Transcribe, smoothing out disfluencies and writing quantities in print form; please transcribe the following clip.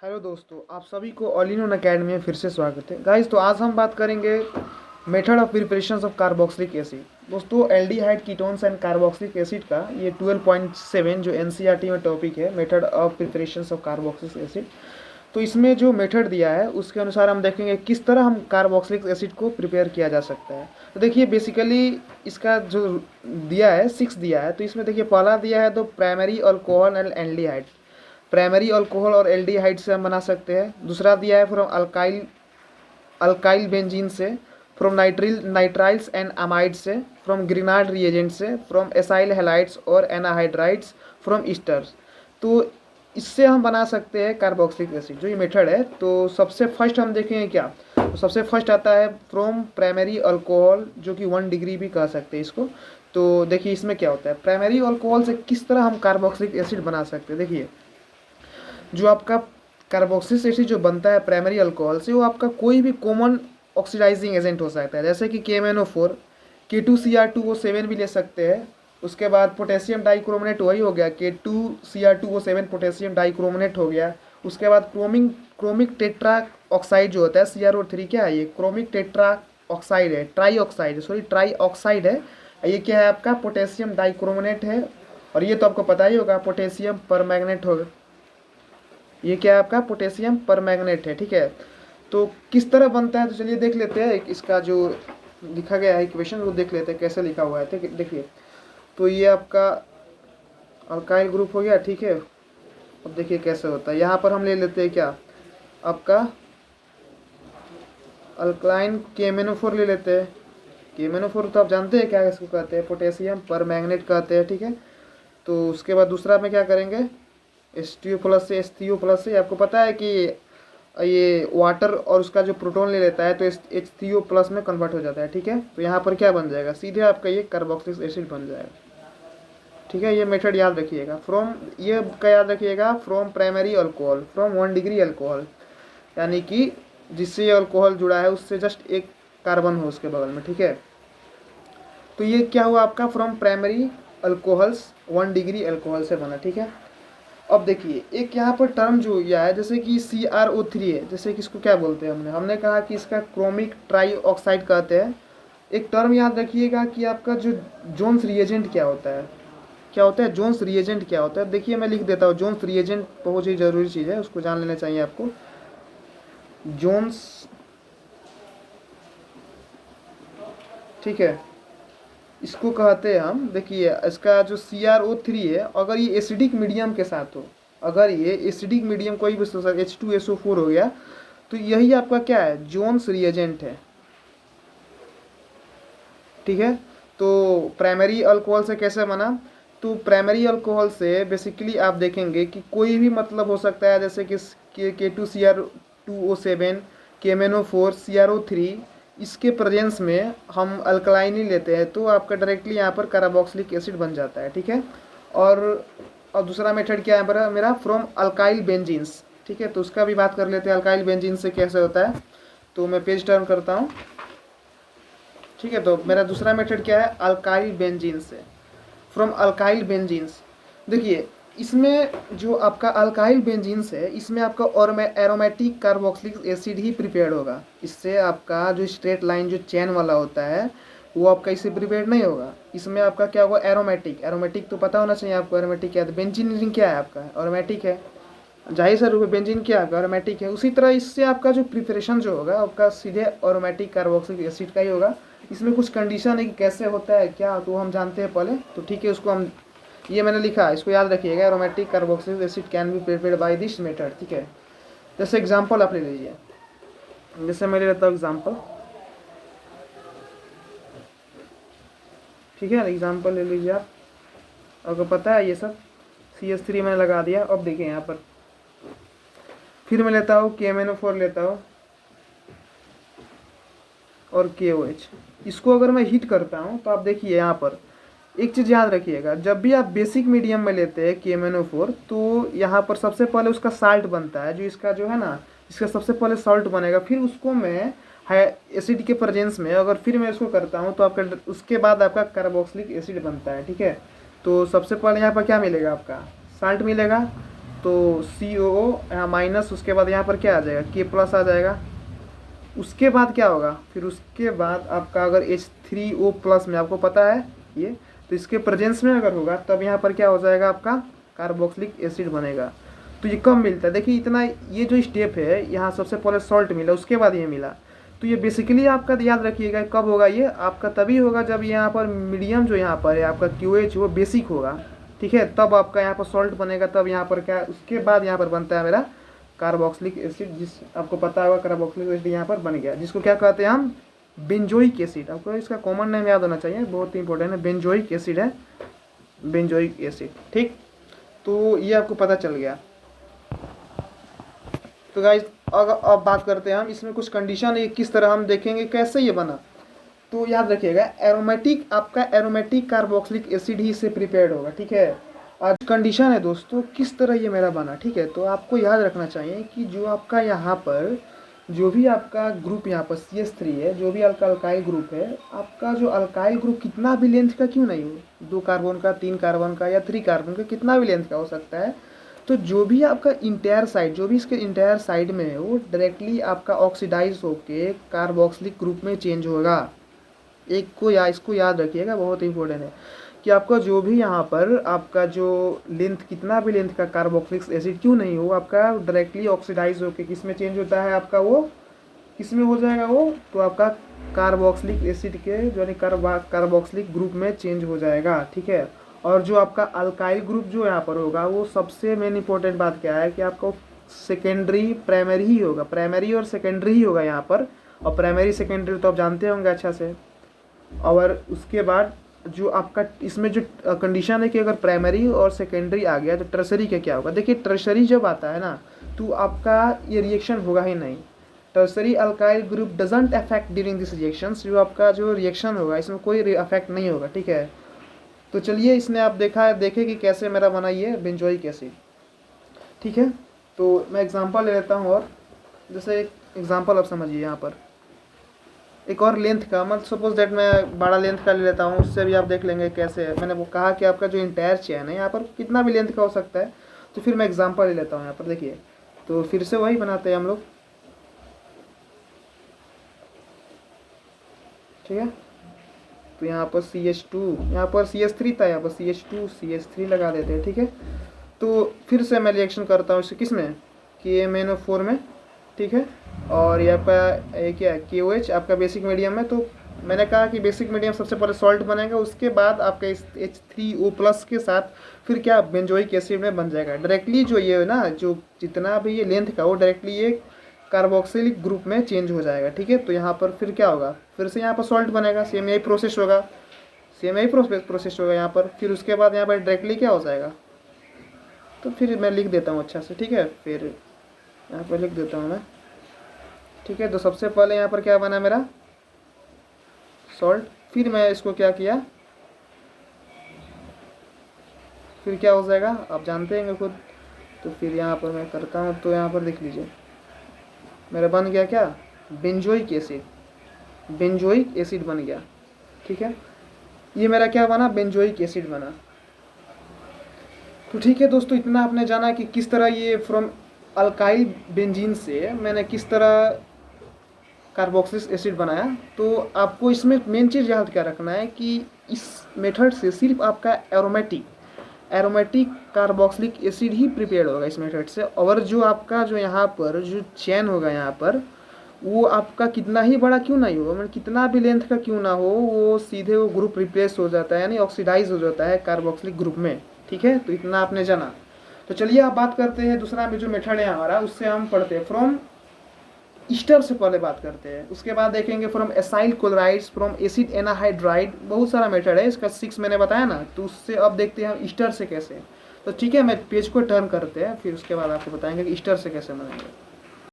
Hello दोस्तों, आप सभी को ऑल इन वन अकेडमी में फिर से स्वागत है। गाइस, तो आज हम बात करेंगे method of preparation of carboxylic acid. दोस्तों, aldehyde ketones and carboxylic acid का ये 12.7 जो एनसीईआरटी में टॉपिक है, method of preparation of carboxylic acid. तो इसमें जो मेथड दिया है उसके अनुसार हम देखेंगे किस तरह हम कार्बोक्सिलिक एसिड को प्रिपेयर किया जा सकता है। तो देखिए, बेसिकली इसका जो दिया है 6 दिया है। तो इसमें देखिए, पहला दिया है तो primary alcohol and aldehyde. Primary alcohol और एल्डिहाइड से हम बना सकते हैं। दूसरा दिया है फ्रॉम अल्काइल अल्काइल बेंजीन से, फ्रॉम नाइट्राइल्स एंड अमाइड से, फ्रॉम ग्रिनार्ड रिएजेंट से, फ्रॉम एसाइल हैलाइड्स और एनाहाइड्राइड्स, फ्रॉम ईस्टर्स। तो इससे हम बना सकते हैं कार्बोक्सिलिक एसिड। जो ये मेथड है, तो सबसे फर्स्ट हम देखेंगे क्या। तो सबसे फर्स्ट आता है फ्रॉम प्राइमरी अल्कोहल, जो कि 1 डिग्री भी कह सकते हैं इसको। तो देखिए, इसमें क्या होता है, प्राइमरी अल्कोहल से किस तरह हम कार्बोक्सिलिक एसिड बना सकते हैं। देखिए, जो आपका कार्बोक्सिलिक एसिड जो बनता है प्राइमरी अल्कोहल से, वो आपका कोई भी कॉमन ऑक्सीडाइजिंग एजेंट हो सकता है, जैसे कि KMnO4, K2Cr2O7 भी ले सकते हैं। उसके बाद पोटेशियम डाइक्रोमेट वही हो गया, K2Cr2O7 पोटेशियम डाइक्रोमेट हो गया। उसके बाद क्रोमिक टेट्रा ऑक्साइड जो होता है CrO3, क्या है ये, क्रोमिक टेट्रा ऑक्साइड है, ट्राई ऑक्साइड है। ये क्या है आपका, पोटेशियम डाइक्रोमेट है। और ये तो आपको पता ही होगा, पोटेशियम परमैंगनेट होगा। ये क्या है आपका, पोटेशियम परमैंगनेट है। ठीक है, तो किस तरह बनता है तो चलिए देख लेते हैं। इसका जो लिखा गया है इक्वेशन वो देख लेते हैं कैसे लिखा हुआ है। ठीक है, देखिए, तो ये आपका अल्काइल ग्रुप हो गया। ठीक है, अब देखिए कैसे होता है। यहाँ पर हम ले लेते हैं क्या, आपका अल्कलाइन KMnO4 ले लेते हैं। KMnO4 तो आप जानते हैं क्या इसको कहते हैं, पोटेशियम परमैंगनेट कहते हैं। ठीक है, तो उसके बाद दूसरा में क्या करेंगे, H2O+ से आपको पता है कि ये वाटर और उसका जो प्रोटॉन ले लेता है तो H3O+ में कन्वर्ट हो जाता है। ठीक है, तो यहाँ पर क्या बन जाएगा, सीधे आपका ये कार्बोक्सिलिक एसिड बन जाएगा। ठीक है, ये मेथड याद रखिएगा। ये का याद रखिएगा, from primary alcohol, from 1 degree alcohol, यानी कि जिससे ये अल्कोहल जुड़ा है उससे जस्ट एक कार्बन हो उसके बगल में। ठीक है, तो ये क्या हुआ आपका, from primary alcohols 1 degree alcohol से बना। ठीक है, अब देखिए, एक यहाँ पर टर्म जो यह है, जैसे कि CrO3 है, जैसे कि इसको क्या बोलते हैं, हमने कहा कि इसका क्रोमिक ट्राई ऑक्साइड कहते हैं। एक टर्म याद रखिएगा कि आपका जो जोन्स रिएजेंट क्या होता है, जोन्स रिएजेंट क्या होता है। देखिए, मैं लिख देता हूँ, जोन्स रिएजेंट बहुत ही ज़रूरी चीज़ है, उसको जान लेना चाहिए आपको। जोन्स, ठीक है, इसको कहते हैं हम। देखिए, इसका जो CrO3 है, अगर ये एसिडिक मीडियम के साथ हो, अगर ये एसिडिक मीडियम कोई भी H2SO4 हो गया, तो यही आपका क्या है, जोन्स रिएजेंट है। ठीक है, तो प्राइमरी अल्कोहल से कैसे बना, तो प्राइमरी अल्कोहल से बेसिकली आप देखेंगे कि कोई भी मतलब हो सकता है, जैसे कि K2Cr2O7, KMnO4, CrO3, इसके प्रेजेंस में हम अल्कलाइन ही लेते हैं तो आपका डायरेक्टली यहाँ पर कार्बोक्सिलिक एसिड बन जाता है। ठीक है, और दूसरा मेथड क्या है मेरा, फ्रॉम अल्काइल बेंजीन्स। ठीक है, तो उसका भी बात कर लेते हैं, अल्काइल बेंजीन से कैसे होता है। तो मैं पेज टर्न करता हूँ। ठीक है, तो मेरा दूसरा मेथड क्या है, अल्काइल बेंजीन से, फ्रॉम अल्काइल बेंजीन्स। देखिए, इसमें जो आपका अल्काइल बेंजीन्स है, इसमें आपका और एरोमेटिक कार्बोक्सिलिक एसिड ही प्रिपेयर्ड होगा। इससे आपका जो स्ट्रेट लाइन जो चेन वाला होता है वो आपका इससे प्रिपेयर्ड नहीं होगा। इसमें आपका क्या होगा, एरोमेटिक तो पता होना चाहिए आपको, एरोमेटिक क्या है। बेंजीन क्या है आपका, एरोमेटिक है, जाहिर सर बेंजीन क्या है, एरोमेटिक है। उसी तरह इससे आपका जो प्रिपरेशन जो होगा आपका सीधे एरोमेटिक कार्बोक्सिलिक एसिड का ही होगा। इसमें कुछ कंडीशन है कि कैसे होता है क्या, तो हम जानते हैं पहले। तो ठीक है, उसको हम, ये मैंने लिखा है, इसको याद रखिएगा, aromatic carboxylic acid can be prepared by this method. ठीक है, जैसे एग्जांपल आप ले लीजिए, जैसे मैं ले लेता हूँ एग्जांपल। ठीक है, एग्जांपल ले लीजिए आप, आपको पता है ये सब CH3 मैंने लगा दिया। अब देखिए यहाँ पर फिर मैं लेता हूँ KMnO4 लेता हूँ और KOH। इसको अगर मैं हीट करता हूँ तो आप देखिए यहाँ पर एक चीज़ याद रखिएगा, जब भी आप बेसिक मीडियम में लेते हैं KMnO4, तो यहाँ पर सबसे पहले उसका साल्ट बनता है, जो इसका जो है ना, इसका सबसे पहले साल्ट बनेगा, फिर उसको मैं एसिड के प्रेजेंस में अगर फिर मैं इसको करता हूँ तो आपका उसके बाद आपका कार्बोक्सिलिक एसिड बनता है। ठीक है, तो सबसे पहले यहाँ पर क्या मिलेगा, आपका साल्ट मिलेगा, तो COO यहाँ माइनस, उसके बाद यहाँ पर क्या आ जाएगा K प्लस आ जाएगा। उसके बाद क्या होगा, फिर उसके बाद आपका अगर H3O प्लस में आपको पता है ये, तो इसके प्रेजेंस में अगर होगा तब यहाँ पर क्या हो जाएगा आपका कार्बोक्सिलिक एसिड बनेगा। तो ये कब मिलता है, देखिए इतना ये जो स्टेप है, यहाँ सबसे पहले सॉल्ट मिला, उसके बाद ये मिला। तो ये बेसिकली आपका याद रखिएगा कब होगा, ये आपका तभी होगा जब यहाँ पर मीडियम जो यहाँ पर है आपका QH वो बेसिक होगा, ठीक है, तब आपका यहाँ पर सॉल्ट बनेगा, तब यहाँ पर क्या, उसके बाद यहाँ पर बनता है मेरा कार्बोक्सिलिक एसिड, जिस आपको पता होगा कार्बोक्सिलिक एसिड यहाँ पर बन गया, जिसको क्या कहते हैं हम, बेंजोइक एसिड। आपको इसका कॉमन नेम याद होना चाहिए, बहुत ही इंपॉर्टेंट है, बेंजोइक एसिड है, बेंजोइक एसिड, ठीक। तो ये आपको पता चल गया। तो गाइस अब बात करते हैं हम इसमें कुछ कंडीशन है, किस तरह हम देखेंगे कैसे ये बना। तो याद रखिएगा एरोमेटिक, आपका एरोमेटिक कार्बोक्सिलिक एसिड ही से प्रिपेयर्ड होगा, ठीक है। आज कंडीशन है दोस्तों किस तरह ये मेरा बना, ठीक है। तो आपको याद रखना चाहिए कि जो आपका यहाँ पर जो भी आपका ग्रुप यहाँ पर CH3 है, जो भी अल्काइल ग्रुप है, आपका जो अल्काइल ग्रुप कितना भी लेंथ का क्यों नहीं हो, 2 कार्बन का, 3 कार्बन का या 3 कार्बन का, कितना भी लेंथ का हो सकता है, तो जो भी आपका इंटायर साइड, जो भी इसके इंटायर साइड में है वो डायरेक्टली आपका ऑक्सीडाइज होके कार्बोक्सिलिक ग्रुप में चेंज होगा। एक को इसको याद रखिएगा, बहुत इंपॉर्टेंट है कि आपका जो भी यहाँ पर आपका जो लेंथ, कितना भी लेंथ का कार्बोक्सिलिक एसिड क्यों नहीं हो, आपका डायरेक्टली ऑक्सीडाइज होके किस में चेंज होता है, आपका वो किस में हो जाएगा वो, तो आपका कार्बोक्सिलिक एसिड के यानी कार्बोक्सिलिक ग्रुप में चेंज हो जाएगा, ठीक है। और जो आपका अल्काइल ग्रुप जो यहाँ पर होगा वो सबसे मेन इंपॉर्टेंट बात क्या है कि आपको सेकेंडरी प्राइमरी ही होगा, प्राइमरी और सेकेंडरी ही होगा यहाँ पर, और प्राइमरी सेकेंडरी तो आप जानते होंगे अच्छा से। और उसके बाद जो आपका इसमें जो कंडीशन है कि अगर प्राइमरी और सेकेंडरी आ गया तो टर्सरी का क्या होगा। देखिए टर्सरी जब आता है ना तो आपका ये रिएक्शन होगा ही नहीं, tertiary alkyl group doesn't affect during this reactions, जो आपका जो रिएक्शन होगा इसमें कोई अफेक्ट नहीं होगा, ठीक है। तो चलिए इसमें आप देखें कि कैसे मेरा बना ये बेंजोइक एसिड, ठीक है। तो मैं एग्जांपल ले लेता हूँ, और जैसे एक एग्जांपल आप समझिए यहाँ पर एक और लेंथ का, मतलब सपोज दैट मैं बड़ा लेंथ का ले लेता हूँ, उससे भी आप देख लेंगे कैसे। मैंने वो कहा कि आपका जो इंटायर चेन है यहाँ पर कितना भी लेंथ का हो सकता है, तो फिर मैं एग्जांपल ले लेता हूँ यहाँ पर, देखिए। तो फिर से वही बनाते हैं हम लोग, ठीक है। तो यहाँ पर CH2, यहाँ पर CH3 था, यहाँ पर CH2 CH3 लगा देते हैं, ठीक है। तो फिर से मैं रिएक्शन करता हूँ इसे किस में, KMnO4 में, ठीक है। और ये आपका ये क्या है KOH आपका बेसिक मीडियम में। तो मैंने कहा कि बेसिक मीडियम सबसे पहले सॉल्ट बनेगा, उसके बाद आपका इस H3O प्लस के साथ फिर क्या बेंजोइक एसिड में बन जाएगा डायरेक्टली। जो ये है ना, जो जितना भी ये लेंथ का वो डायरेक्टली ये कार्बोक्सिलिक ग्रुप में चेंज हो जाएगा, ठीक है। तो यहाँ पर फिर क्या होगा, फिर से यहाँ पर सॉल्ट बनेगा, सेम यही प्रोसेस होगा, सेम यही प्रोसेस होगा यहाँ पर। फिर उसके बाद यहाँ पर डायरेक्टली क्या हो जाएगा, तो फिर मैं लिख देता हूँ अच्छा से, ठीक है। फिर यहाँ पर लिख देता हूँ मैं, ठीक है। तो सबसे पहले यहाँ पर क्या बना मेरा सॉल्ट, फिर मैं इसको क्या किया, फिर क्या हो जाएगा आप जानते हैं खुद। तो फिर यहाँ पर मैं करता हूँ, तो यहाँ पर देख लीजिए मेरा बन गया क्या, बेंजोइक एसिड, बेंजोइक एसिड बन गया, ठीक है। ये मेरा क्या बना, बेंजोइक एसिड बना। तो ठीक है दोस्तों, इतना आपने जाना कि किस तरह ये फ्रॉम अल्काइल बेंजीन से मैंने किस तरह कार्बोक्सिलिक एसिड बनाया। तो आपको इसमें मेन चीज़ याद क्या रखना है कि इस मेथड से सिर्फ आपका एरोमेटिक कार्बोक्सिलिक एसिड ही प्रिपेयर होगा इस मेथड से। और जो आपका जो यहाँ पर जो चेन होगा यहाँ पर, वो आपका कितना ही बड़ा क्यों नहीं हो, मतलब कितना भी लेंथ का क्यों ना हो, वो सीधे वो ग्रुप रिप्लेस हो जाता है, यानी ऑक्सीडाइज हो जाता है कार्बोक्सिलिक ग्रुप में, ठीक है। तो इतना आपने जाना। तो चलिए आप बात करते हैं दूसरा भी जो मेथड है हमारा, उससे हम पढ़ते हैं फ्रॉम ईस्टर से पहले बात करते हैं, उसके बाद देखेंगे from acyl chlorides, from acid anhydride, बहुत सारा मेथड है इसका, 6 मैंने बताया ना। तो उससे अब देखते हैं हम ईस्टर से कैसे। तो ठीक है, मैं पेज को टर्न करते हैं, फिर उसके बाद आपको बताएंगे कि ईस्टर से कैसे बनाएंगे।